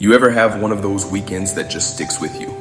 You ever have one of those weekends that just sticks with you?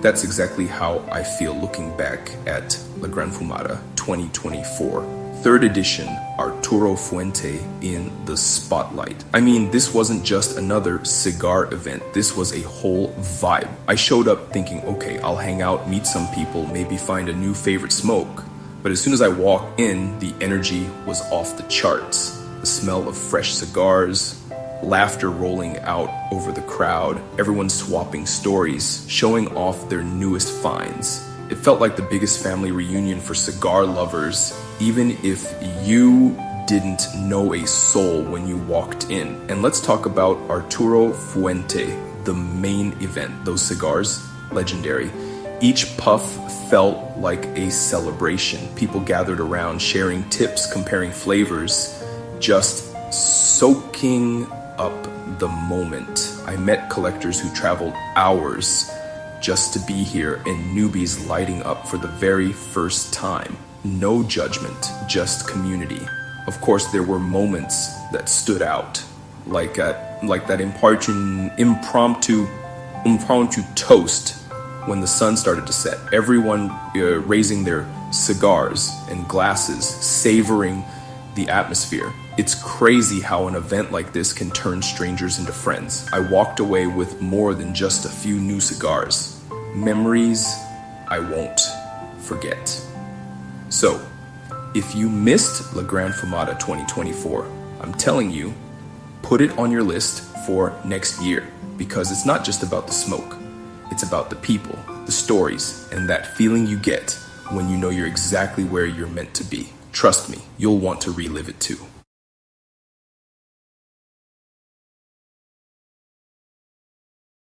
That's exactly how I feel looking back at La Gran Fumada 2024. Third edition, Arturo Fuente in the spotlight. I mean, this wasn't just another cigar event. This was a whole vibe. I showed up thinking, okay, I'll hang out, meet some people, maybe find a new favorite smoke. But as soon as I walked in, the energy was off the charts. The smell of fresh cigars, laughter rolling out over the crowd, everyone swapping stories, showing off their newest finds. It felt like the biggest family reunion for cigar lovers, even if you didn't know a soul when you walked in. And let's talk about Arturo Fuente, the main event. Those cigars, legendary. Each puff felt like a celebration. People gathered around, sharing tips, comparing flavors, just soaking up the moment. I met collectors who traveled hours just to be here, and newbies lighting up for the very first time. No judgment, just community. Of course, there were moments that stood out, like that impromptu toast when the sun started to set. Everyone raising their cigars and glasses, savoring the atmosphere. It's crazy how an event like this can turn strangers into friends. I walked away with more than just a few new cigars. Memories I won't forget. So, if you missed La Gran Fumada 2024, I'm telling you, put it on your list for next year, because it's not just about the smoke. It's about the people, the stories, and that feeling you get when you know you're exactly where you're meant to be. Trust me, you'll want to relive it too.